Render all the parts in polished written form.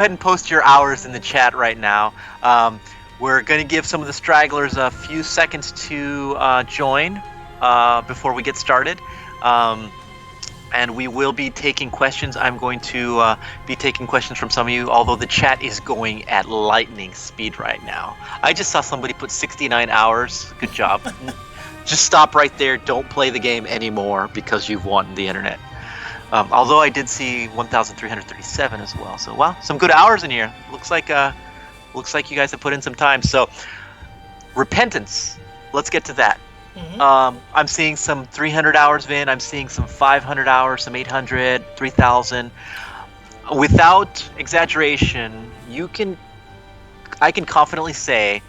ahead and post your hours in the chat right now. We're going to give some of the stragglers a few seconds to join before we get started. And we will be taking questions. I'm going to be taking questions from some of you, although the chat is going at lightning speed right now. I just saw somebody put 69 hours. Good job. Just stop right there. Don't play the game anymore because you've won the internet. Although I did see 1,337 as well. So, wow, some good hours in here. Looks like you guys have put in some time. So, repentance. Let's get to that. Mm-hmm. I'm seeing some 300 hours, Vin. I'm seeing some 500 hours, some 800, 3,000. Without exaggeration, I can confidently say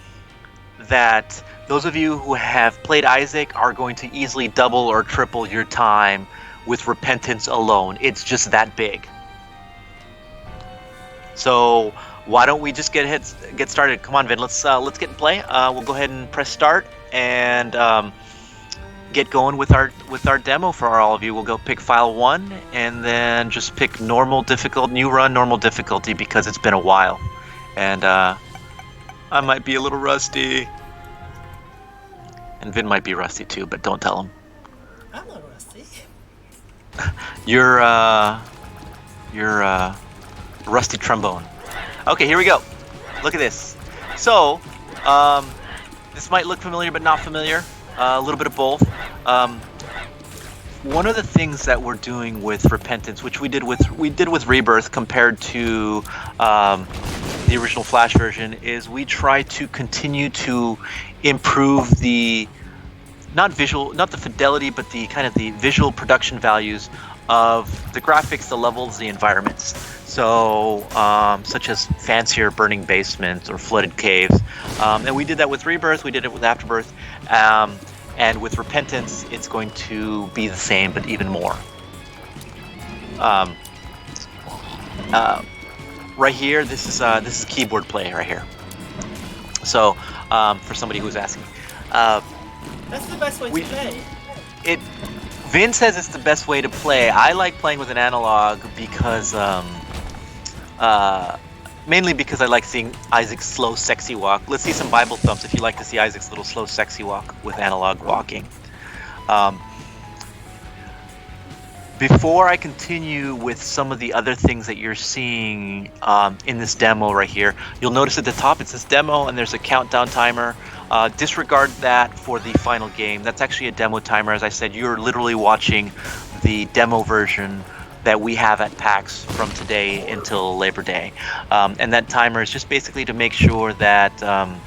that those of you who have played Isaac are going to easily double or triple your time with repentance alone. It's just that big. So why don't we just get started? Come on, Vin. Let's get in play. We'll go ahead and press start and get going with our demo for all of you. We'll go pick file 1 and then just pick normal difficult, new run, normal difficulty because it's been a while, and I might be a little rusty, and Vin might be rusty too, but don't tell him. I'm not rusty. You're rusty trombone. Okay, here we go. Look at this. So, this might look familiar but not familiar. A little bit of both. One of the things that we're doing with repentance, which we did with Rebirth compared to the original Flash version, is we try to continue to improve the not the fidelity, but the kind of the visual production values of the graphics, the levels, the environments. So, such as fancier burning basements or flooded caves. And we did that with Rebirth, we did it with Afterbirth. And with Repentance, it's going to be the same, but even more. Right here, this is keyboard play right here. So, for somebody who's asking. That's the best way to play. Vin says it's the best way to play. I like playing with an analog because, mainly because I like seeing Isaac's slow, sexy walk. Let's see some Bible thumps if you like to see Isaac's little slow, sexy walk with analog walking. Before I continue with some of the other things that you're seeing in this demo right here, you'll notice at the top it says demo and there's a countdown timer. Disregard that for the final game. That's actually a demo timer. As I said, you're literally watching the demo version that we have at PAX from today until Labor Day. And that timer is just basically to make sure that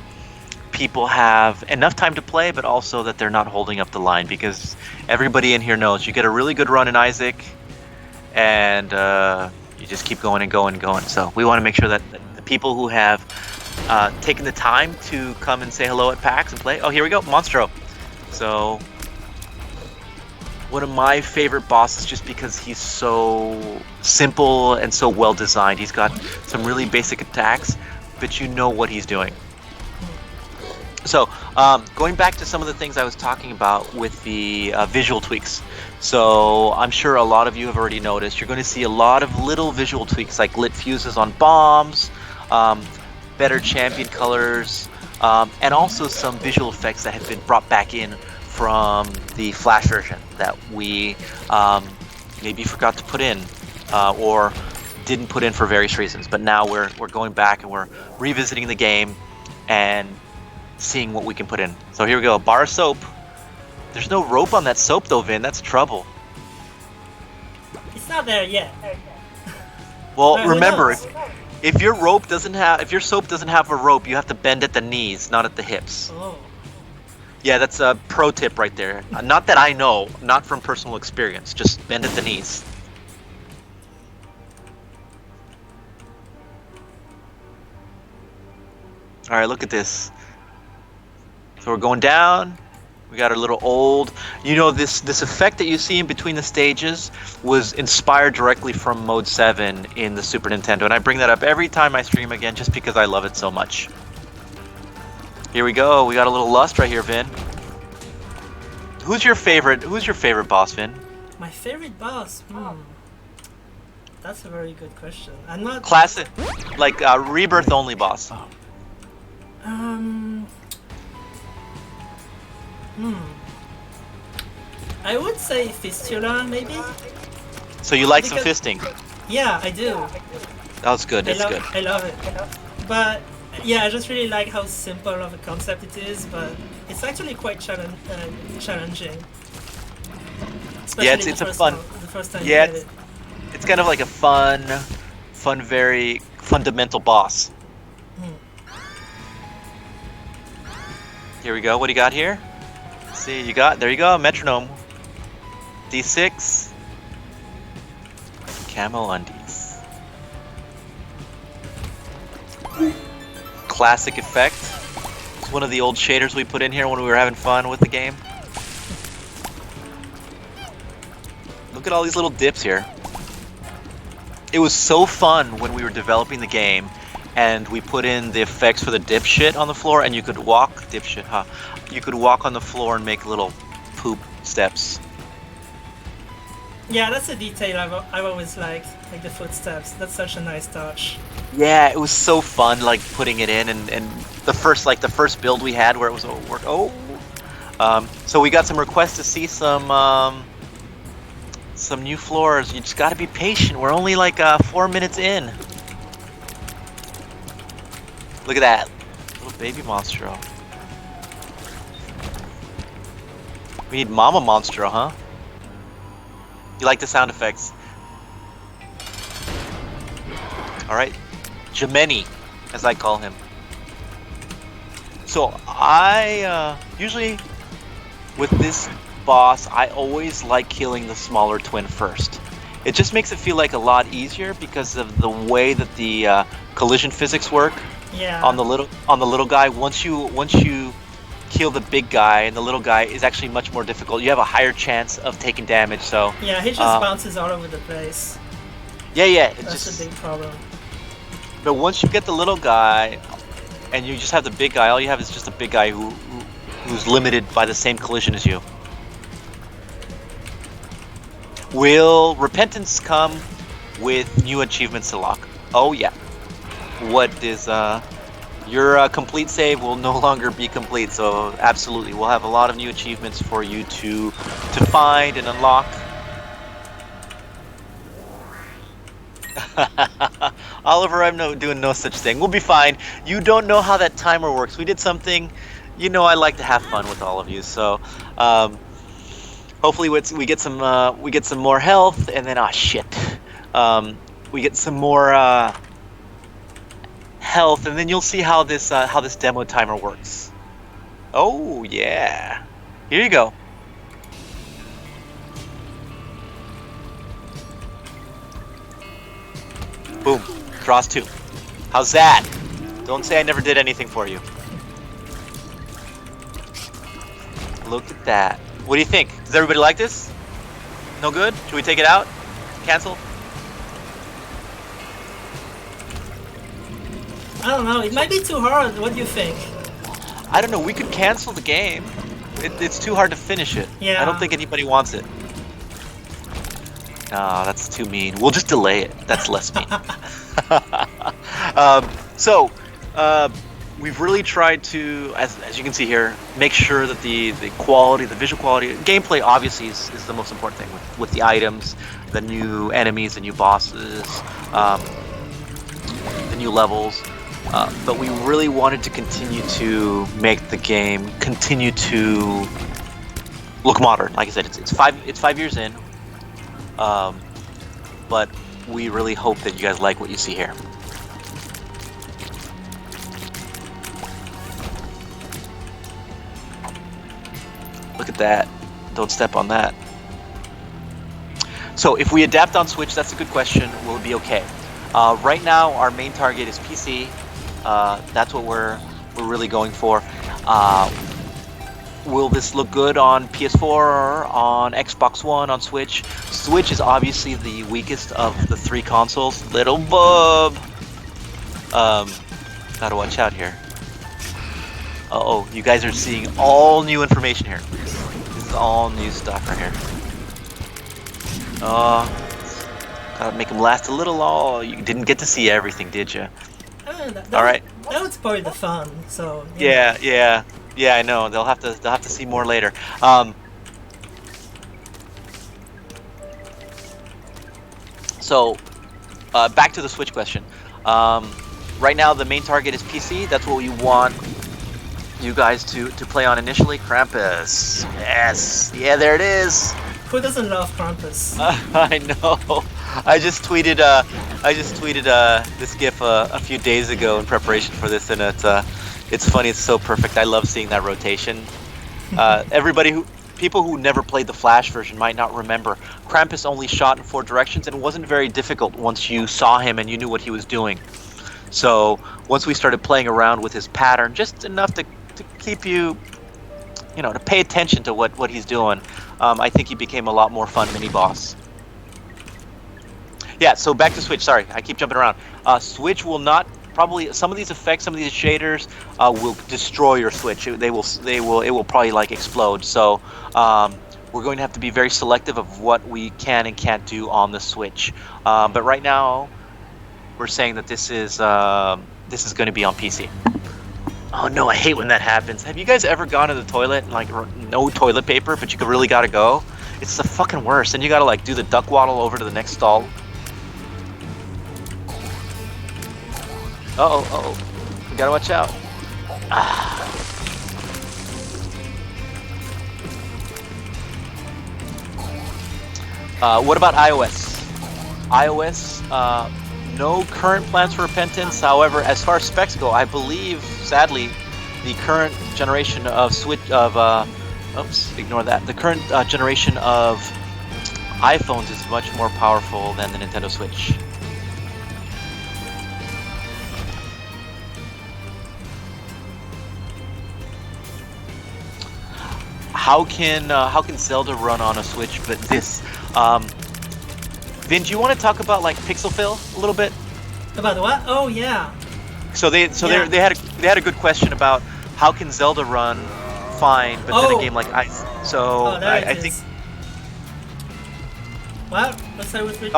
people have enough time to play, but also that they're not holding up the line, because everybody in here knows you get a really good run in Isaac and you just keep going and going and going. So we want to make sure that the people who have taken the time to come and say hello at PAX and play. Oh, here we go, Monstro. So one of my favorite bosses, just because he's so simple and so well designed. He's got some really basic attacks, but you know what he's doing. So going back to some of the things I was talking about with the visual tweaks. So I'm sure a lot of you have already noticed you're going to see a lot of little visual tweaks, like lit fuses on bombs, better champion colors, and also some visual effects that have been brought back in from the Flash version that we maybe forgot to put in or didn't put in for various reasons. But now we're going back and we're revisiting the game and seeing what we can put in. So here we go, bar of soap. There's no rope on that soap though, Vin. That's trouble. It's not there yet. Well, remember, if your soap doesn't have a rope, you have to bend at the knees, not at the hips. Oh. Yeah, that's a pro tip right there. Not that I know, not from personal experience. Just bend at the knees. All right, look at this. So we're going down. We got our little old, you know, this effect that you see in between the stages was inspired directly from Mode 7 in the Super Nintendo, and I bring that up every time I stream again just because I love it so much. Here we go. We got a little lust right here, Vin. Who's your favorite boss, Vin? My favorite boss? That's a very good question. I'm not Classic, like rebirth only boss. Um. I would say Fistula, maybe. So you like some Because- fisting? Yeah, I do. That was good. That's good. I love it. But yeah, I just really like how simple of a concept it is. But it's actually quite challenging. Especially Yeah, it's a fun. the first time Yeah, you get it. it's kind of like a fun, very fundamental boss. Here we go. What do you got here? See, there you go, metronome. D6. Camo undies. Classic effect. It's one of the old shaders we put in here when we were having fun with the game. Look at all these little dips here. It was so fun when we were developing the game and we put in the effects for the dipshit on the floor and you could walk, dipshit, huh? You could walk on the floor and make little poop steps. Yeah, that's a detail I've always liked, like the footsteps. That's such a nice touch. Yeah, it was so fun, like putting it in, and the first build we had where it was work. So we got some requests to see some new floors. You just got to be patient. We're only like 4 minutes in. Look at that little baby monstro. We need Mama Monstro, huh? You like the sound effects? All right, Gemini, as I call him. So I usually with this boss, I always like killing the smaller twin first. It just makes it feel like a lot easier because of the way that the collision physics work. Yeah. On the little guy. Once you kill the big guy, and the little guy is actually much more difficult. You have a higher chance of taking damage. So yeah, he just bounces all over the place. Yeah. That's a big problem. But once you get the little guy, and you just have the big guy, all you have is just a big guy who's limited by the same collision as you. Will repentance come with new achievements to lock? Oh yeah. What is your complete save will no longer be complete, so absolutely we'll have a lot of new achievements for you to find and unlock. Oliver, I'm doing no such thing. We'll be fine. You don't know how that timer works. We did something. You know I like to have fun with all of you, so hopefully we get some more health, and then we get some more health, and then you'll see how this demo timer works. Oh yeah, here you go. Boom, draws 2. How's that? Don't say I never did anything for you. Look at that. What do you think? Does everybody like this? No good? Should we take it out? Cancel? I don't know. It might be too hard. What do you think? I don't know. We could cancel the game. It's too hard to finish it. Yeah. I don't think anybody wants it. No, that's too mean. We'll just delay it. That's less mean. We've really tried to, as you can see here, make sure that the quality, the visual quality, gameplay obviously is the most important thing with the items, the new enemies, the new bosses, the new levels. But we really wanted to continue to make the game continue to look modern. Like I said, it's 5 years in, but we really hope that you guys like what you see here. Look at that. Don't step on that. So if we adapt on Switch, that's a good question. Will it be okay? Right now, our main target is PC. That's what we're really going for. Will this look good on PS4, on Xbox One, on Switch? Switch is obviously the weakest of the 3 consoles. Little bub. Gotta watch out here. Uh-oh, you guys are seeing all new information here. This is all new stuff right here. Gotta make them last a little. Oh, you didn't get to see everything, did you? That All right. that would spoil the fun. So Yeah, yeah. I know. They'll have to see more later. So back to the Switch question. Right now, the main target is PC. That's what we want you guys to play on initially. Krampus. Yes. Yeah, there it is. Who doesn't love Krampus? I know. I just tweeted. This GIF a few days ago in preparation for this, and it's funny. It's so perfect. I love seeing that rotation. People who never played the Flash version might not remember. Krampus only shot in 4 directions, and it wasn't very difficult once you saw him and you knew what he was doing. So once we started playing around with his pattern, just enough to keep you, to pay attention to what he's doing, I think he became a lot more fun mini-boss. Yeah, so back to Switch. Sorry, I keep jumping around. Switch will not, probably some of these effects, some of these shaders will destroy your Switch. It will probably like explode. So we're going to have to be very selective of what we can and can't do on the Switch. But right now, we're saying that this is going to be on PC. Oh no, I hate when that happens. Have you guys ever gone to the toilet and like no toilet paper, but you really gotta go? It's the fucking worst. And you gotta like do the duck waddle over to the next stall. Uh-oh. We gotta watch out. What about iOS? No current plans for Repentance. However, as far as specs go, I believe, sadly, the current generation of the current generation of iPhones is much more powerful than the Nintendo Switch. How can Zelda run on a Switch? But this, Vin, do you want to talk about like pixel fill a little bit? About what? Oh yeah. So they had a good question about how can Zelda run fine, but then a game like Ice. So I think. Well, let's say we've reached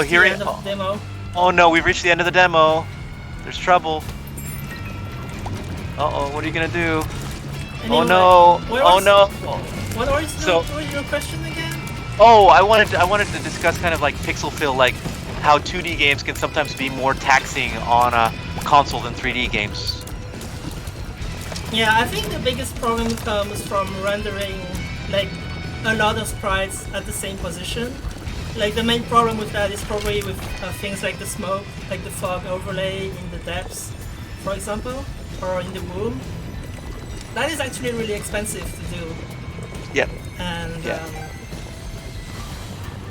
here the end of the demo. Oh no, we've reached the end of the demo. There's trouble. What are you gonna do? Anyway, oh no! What was your question again? Oh, I wanted to discuss kind of like pixel fill, like how 2D games can sometimes be more taxing on a console than 3D games. Yeah, I think the biggest problem comes from rendering like a lot of sprites at the same position. Like the main problem with that is probably with things like the smoke, like the fog overlay in the depths, for example, or in the womb. That is actually really expensive to do. Yep. And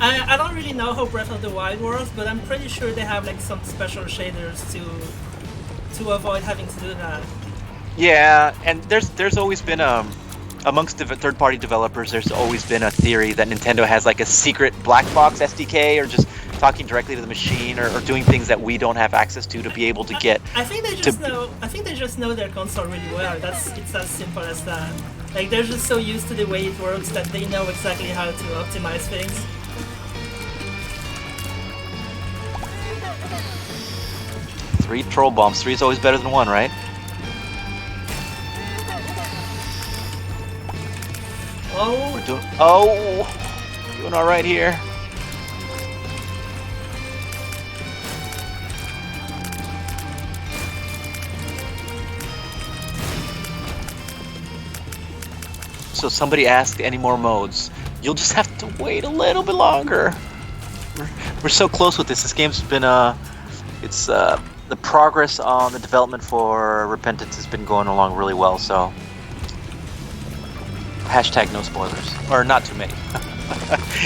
I don't really know how Breath of the Wild works, but I'm pretty sure they have like some special shaders to avoid having to do that. Yeah, and there's always been amongst third-party developers, there's always been a theory that Nintendo has like a secret black box SDK, or just talking directly to the machine, or doing things that we don't have access to be able to get. I think they just know their console really well. It's as simple as that. Like they're just so used to the way it works that they know exactly how to optimize things. Three troll bombs. 3 is always better than 1, right? We're doing all right here. So somebody asked any more modes. You'll just have to wait a little bit longer. We're so close with this. This game's been the progress on the development for Repentance has been going along really well. So hashtag no spoilers, or not too many.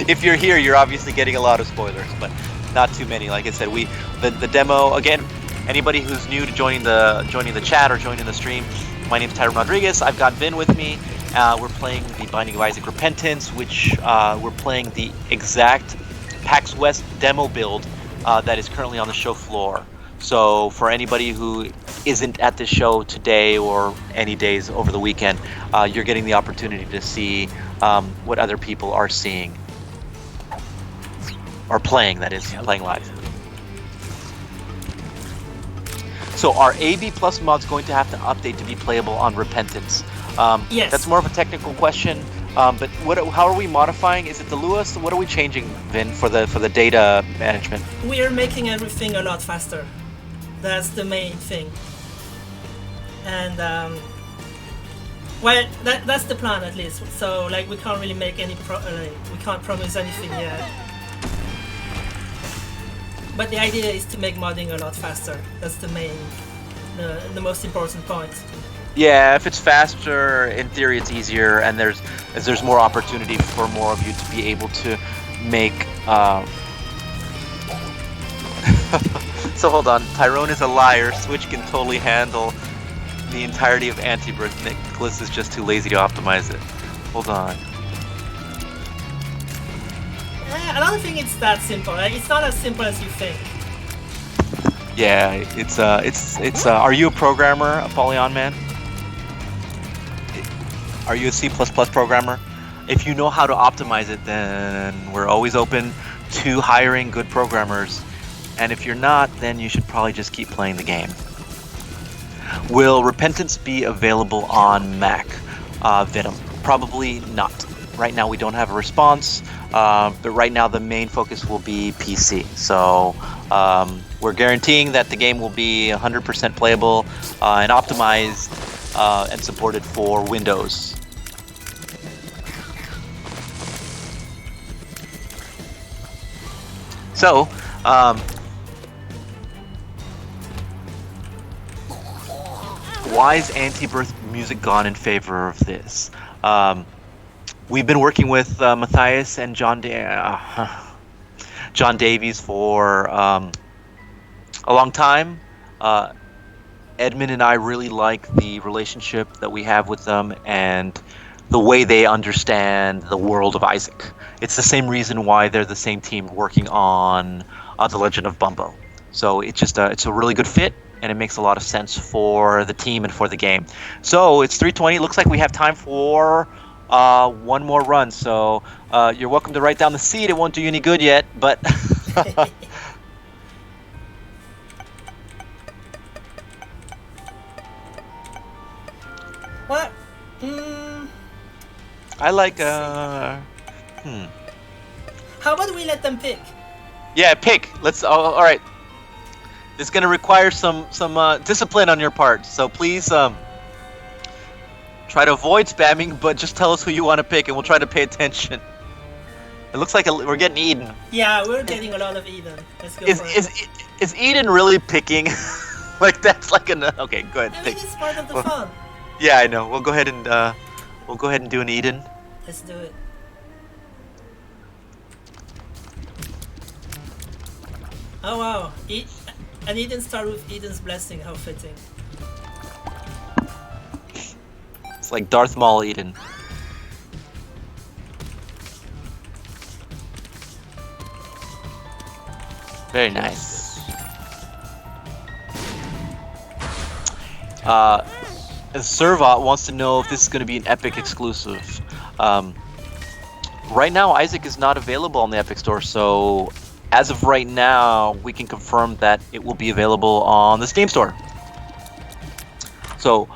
If you're here, you're obviously getting a lot of spoilers, but not too many. Like I said, the demo again. Anybody who's new to joining the chat or joining the stream, my name's Tyrone Rodriguez. I've got Vin with me. We're playing the Binding of Isaac Repentance, which we're playing the exact PAX West demo build that is currently on the show floor. So for anybody who isn't at the show today or any days over the weekend, you're getting the opportunity to see what other people are seeing. or playing, that is, playing live. So are AB plus mods going to have to update to be playable on Repentance? Yes. That's more of a technical question. But how are we modifying? Is it the Lewis? What are we changing, Vin, for the data management? We are making everything a lot faster. That's the main thing. And well, that's the plan at least. So like we can't really make any we can't promise anything yet. But the idea is to make modding a lot faster. That's the main, the most important point. Yeah, if it's faster, in theory it's easier, and there's more opportunity for more of you to be able to make. So hold on, Tyrone is a liar. Switch can totally handle the entirety of Anti-Birth. Nicholas is just too lazy to optimize it. Hold on. I don't think it's that simple. Like, it's not as simple as you think. Yeah, it's. Are you a programmer, Apollyon man? Are you a C++ programmer? If you know how to optimize it, then we're always open to hiring good programmers. And if you're not, then you should probably just keep playing the game. Will Repentance be available on Mac, Venom? Probably not. Right now we don't have a response, but right now the main focus will be PC. So we're guaranteeing that the game will be 100% playable and optimized and supported for Windows. So, why is Anti-Birth music gone in favor of this? We've been working with Matthias and John Davies for a long time. Edmund and I really like the relationship that we have with them and the way they understand the world of Isaac. It's the same reason why they're the same team working on The Legend of Bumbo. So it's just it's a really good fit, and it makes a lot of sense for the team and for the game. So it's 3:20. Looks like we have time for one more run. So you're welcome to write down the seed. It won't do you any good yet, but What? I like How about we let them pick? Yeah, pick. Let's. All right. It's going to require some discipline on your part. So please try to avoid spamming, but just tell us who you want to pick, and we'll try to pay attention. It looks like we're getting Eden. Yeah, we're getting a lot of Eden. Let's go for it. Is Eden really picking? Like that's like an. Okay, go ahead. I mean, it's part of the fun. Yeah, I know. We'll go ahead and do an Eden. Let's do it. Oh wow, an Eden start with Eden's blessing. How fitting. It's like Darth Maul Eden. Very nice. Servot wants to know if this is going to be an Epic exclusive. Right now, Isaac is not available on the Epic Store, so as of right now, we can confirm that it will be available on the Steam Store. So,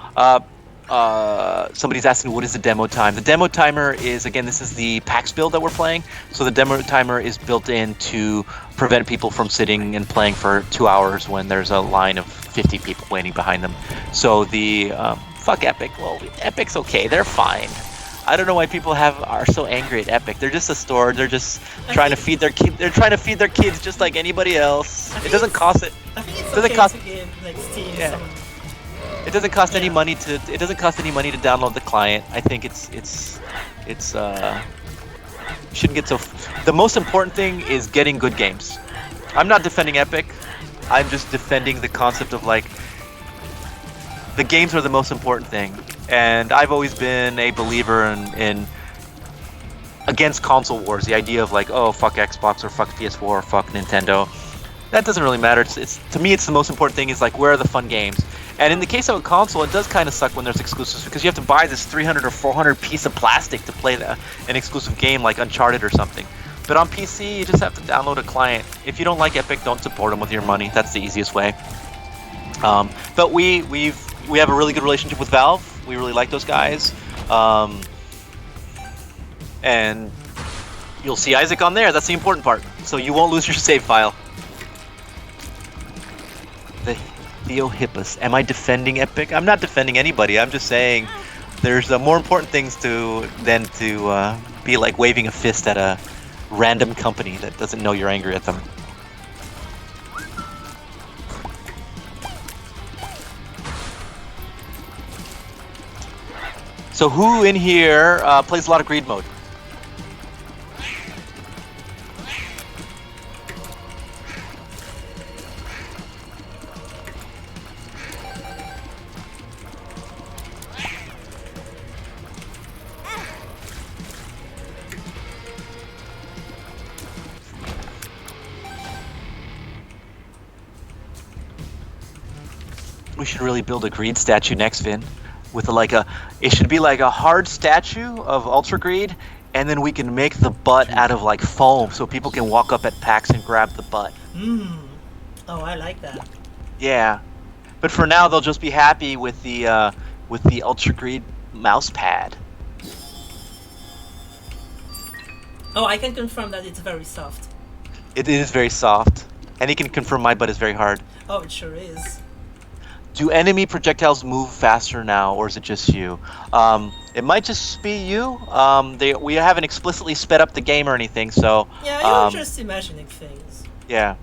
somebody's asking what is the demo time. The demo timer is, again, this is the PAX build that we're playing. So the demo timer is built in to prevent people from sitting and playing for 2 hours when there's a line of 50 people waiting behind them. So the fuck Epic. Well, Epic's okay. They're fine. I don't know why people are so angry at Epic. They're just a store. They're just trying to feed their kids. They're trying to feed their kids just like anybody else. It doesn't cost it. I think it's doesn't okay cost. to give like Steam Yeah. It doesn't cost any money to. It doesn't cost any money to download the client. I think it's shouldn't get so. The most important thing is getting good games. I'm not defending Epic. I'm just defending the concept of like the games are the most important thing. And I've always been a believer in against console wars. The idea of like, oh, fuck Xbox or fuck PS4 or fuck Nintendo. That doesn't really matter. It's to me, it's the most important thing is like, where are the fun games? And in the case of a console, it does kind of suck when there's exclusives because you have to buy this 300 or 400 piece of plastic to play an exclusive game like Uncharted or something. But on PC, you just have to download a client. If you don't like Epic, don't support them with your money. That's the easiest way. But we have a really good relationship with Valve. We really like those guys. And you'll see Isaac on there. That's the important part. So you won't lose your save file. The Theohippus. Am I defending Epic? I'm not defending anybody. I'm just saying there's more important things than to be like waving a fist at a random company that doesn't know you're angry at them. So who in here plays a lot of greed mode? We should really build a greed statue next, Vin. With it should be like a hard statue of Ultra Greed, and then we can make the butt out of like foam, so people can walk up at PAX and grab the butt. Oh, I like that. Yeah, but for now they'll just be happy with the Ultra Greed mouse pad. Oh, I can confirm that it's very soft. It is very soft, and he can confirm my butt is very hard. Oh, it sure is. Do enemy projectiles move faster now, or is it just you? It might just be you. We haven't explicitly sped up the game or anything, so... Yeah, you're just imagining things. Yeah.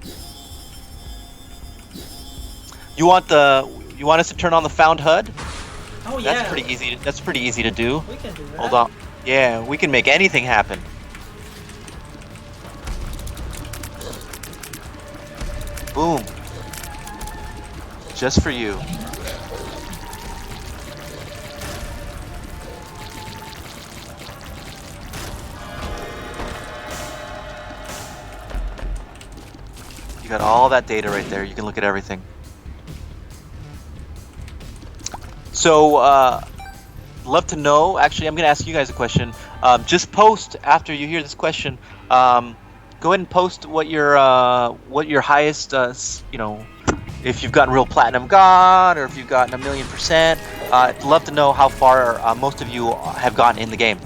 You want us to turn on the found HUD? Oh yeah. That's pretty easy. That's pretty easy to do. We can do that. Hold on. Yeah, we can make anything happen. Boom. Just for you. You got all that data right there. You can look at everything. So, love to know. Actually, I'm going to ask you guys a question. Just post after you hear this question. Go ahead and post what your highest, if you've gotten real platinum god, or if you've gotten 1,000,000%. I'd love to know how far most of you have gotten in the game.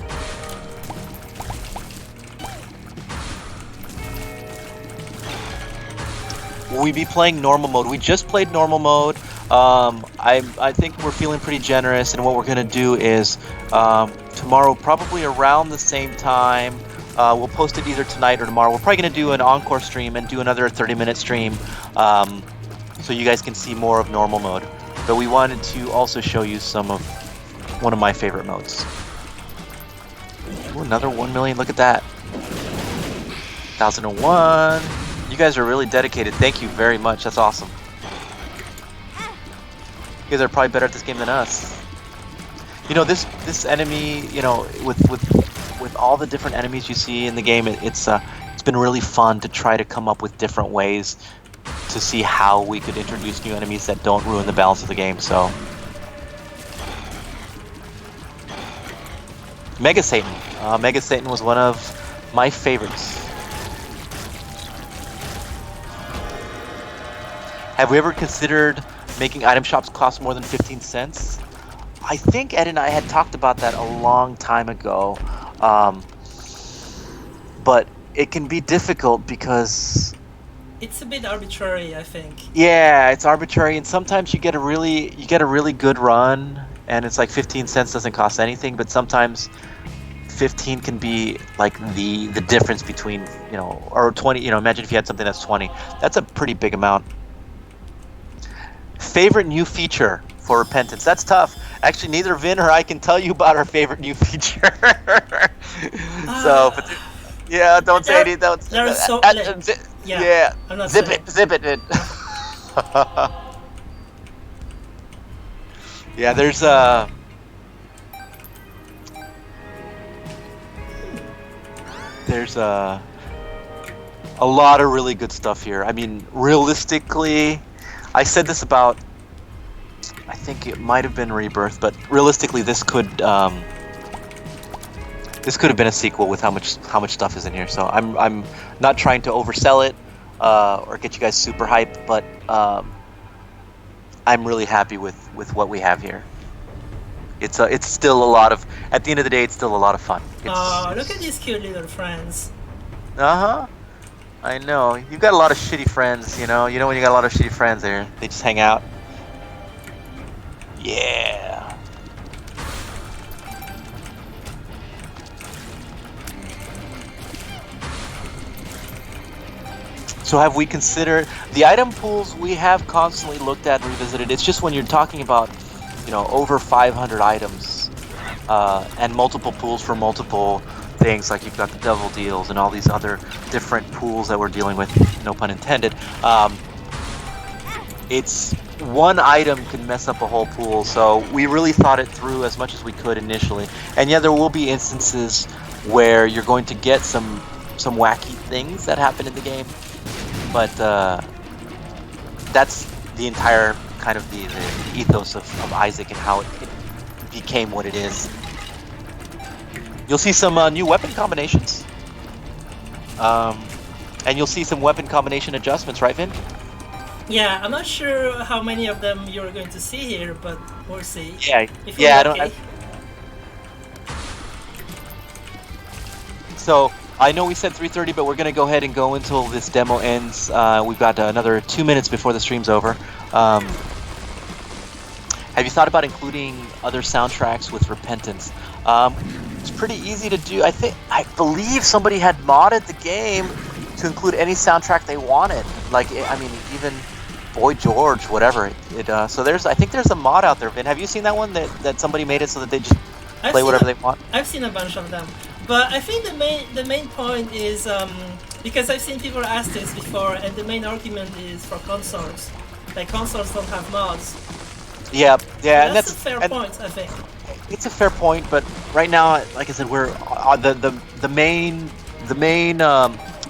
Will we be playing normal mode? We just played normal mode. I think we're feeling pretty generous, and what we're gonna do is tomorrow, probably around the same time. We'll post it either tonight or tomorrow. We're probably gonna do an encore stream and do another 30-minute stream. So you guys can see more of normal mode. But we wanted to also show you one of my favorite modes. Ooh, another 1 million, look at that. 1001. You guys are really dedicated. Thank you very much, that's awesome. You guys are probably better at this game than us. You know, this enemy, with all the different enemies you see in the game, it's been really fun to try to come up with different ways to see how we could introduce new enemies that don't ruin the balance of the game. So, Mega Satan. Mega Satan was one of my favorites. Have we ever considered making item shops cost more than 15 cents? I think Ed and I had talked about that a long time ago. But it can be difficult because... It's a bit arbitrary, I think. Yeah, it's arbitrary, and sometimes you get a really good run, and it's like 15 cents doesn't cost anything, but sometimes 15 can be like the difference between, or 20, imagine if you had something that's 20. That's a pretty big amount. Favorite new feature for Repentance? That's tough. Actually, neither Vin or I can tell you about our favorite new feature. So, but yeah, don't say anything. They're so yeah. I'm not Zip saying. it, zip it. Yeah, there's a lot of really good stuff here. I mean, realistically, I said this about, I think it might have been Rebirth, but realistically, this could this could have been a sequel with how much stuff is in here. So I'm not trying to oversell it or get you guys super hyped, but I'm really happy with what we have here. It's still a lot of, at the end of the day, it's still a lot of fun. Oh, look at these cute little friends. Uh-huh. I know. You've got a lot of shitty friends, you know? You know when you got a lot of shitty friends there, they just hang out. Yeah. So have we considered the item pools? We have constantly looked at and revisited. It's just when you're talking about, you know, over 500 items and multiple pools for multiple things, like you've got the devil deals and all these other different pools that we're dealing with, no pun intended. It's one item can mess up a whole pool, so we really thought it through as much as we could initially. And yeah, there will be instances where you're going to get some wacky things that happen in the game, but that's the entire kind of the ethos of Isaac and how it became what it is. You'll see some new weapon combinations, and you'll see some weapon combination adjustments, right, Vin? Yeah, I'm not sure how many of them you're going to see here, but we'll see. Yeah, If yeah. I you're don't. So I know we said 3:30, but we're gonna go ahead and go until this demo ends. We've got another 2 minutes before the stream's over. Have you thought about including other soundtracks with Repentance? It's pretty easy to do. I believe somebody had modded the game to include any soundtrack they wanted. Like, I mean, even Boy George, whatever. So I think there's a mod out there, Vin. Have you seen that one that somebody made it so that they just play whatever they want? I've seen a bunch of them, but I think the main point is because I've seen people ask this before, and the main argument is for consoles. Like, consoles don't have mods. Yeah, and that's a fair point, I think. It's a fair point, but right now, like I said, we're the main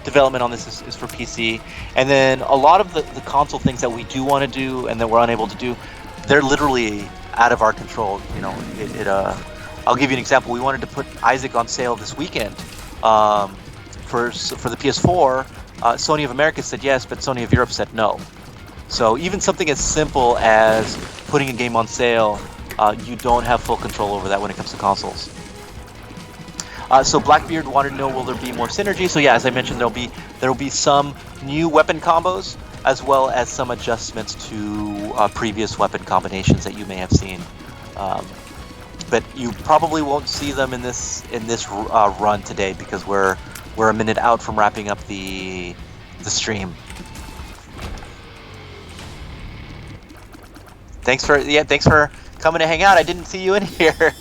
development on this is for PC, and then a lot of the console things that we do want to do and that we're unable to do, they're literally out of our control. You know, I'll give you an example. We wanted to put Isaac on sale this weekend for the PS4. Sony of America said yes, but Sony of Europe said no. So even something as simple as putting a game on sale, you don't have full control over that when it comes to consoles. So Blackbeard wanted to know, will there be more synergy? So yeah, as I mentioned, there will be some new weapon combos as well as some adjustments to previous weapon combinations that you may have seen. But you probably won't see them in this run today because we're a minute out from wrapping up the stream. Thanks for coming to hang out. I didn't see you in here.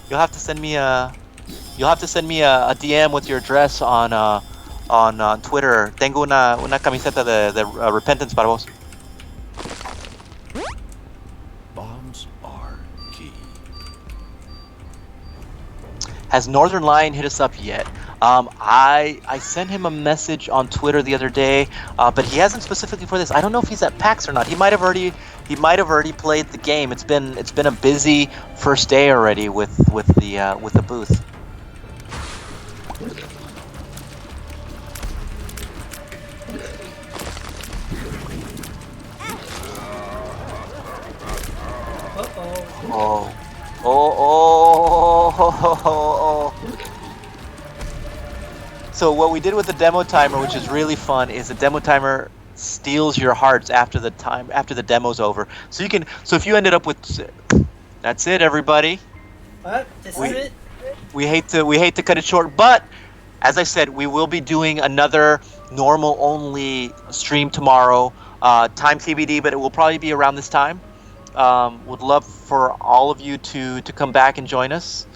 You'll have to send me a DM with your address on Twitter. Tengo una camiseta de Repentance para vos. Bombs are key. Has Northern Lion hit us up yet? I sent him a message on Twitter the other day, but he hasn't specifically for this. I don't know if he's at PAX or not. He might have already played the game. It's been a busy first day already with the booth. Oh. So what we did with the demo timer, which is really fun, is the demo timer steals your hearts after the demo's over. So if you ended up with, that's it, everybody. What? This is it? We hate to cut it short, but as I said, we will be doing another normal only stream tomorrow. Time TBD, but it will probably be around this time. Would love for all of you to come back and join us.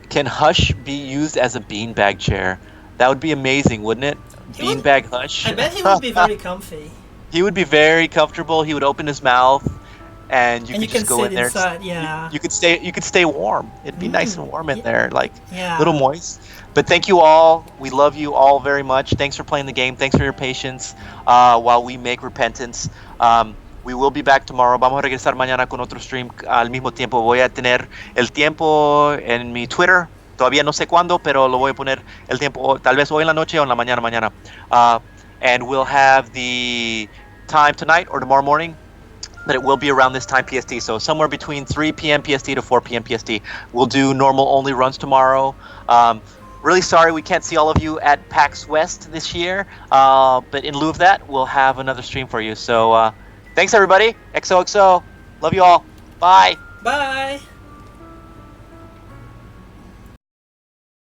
Can Hush be used as a beanbag chair? That would be amazing, wouldn't it? Beanbag Hush. I bet he would be very comfy. He would be very comfortable. He would open his mouth, and you could just go in there. Inside, yeah. You could stay warm. It'd be nice and warm in there, like yeah. little moist. But thank you all. We love you all very much. Thanks for playing the game. Thanks for your patience while we make Repentance. We will be back tomorrow. Vamos a regresar mañana con otro stream al mismo tiempo. Voy a tener el tiempo en mi Twitter. Todavía no sé cuándo, pero lo voy a poner el tiempo, tal vez hoy en la noche o en la mañana. And we'll have the time tonight or tomorrow morning, but it will be around this time PST. So somewhere between 3 p.m. PST to 4 p.m. PST. We'll do normal only runs tomorrow. Really sorry we can't see all of you at PAX West this year, but in lieu of that, we'll have another stream for you. So thanks everybody. XOXO. Love you all. Bye. Bye.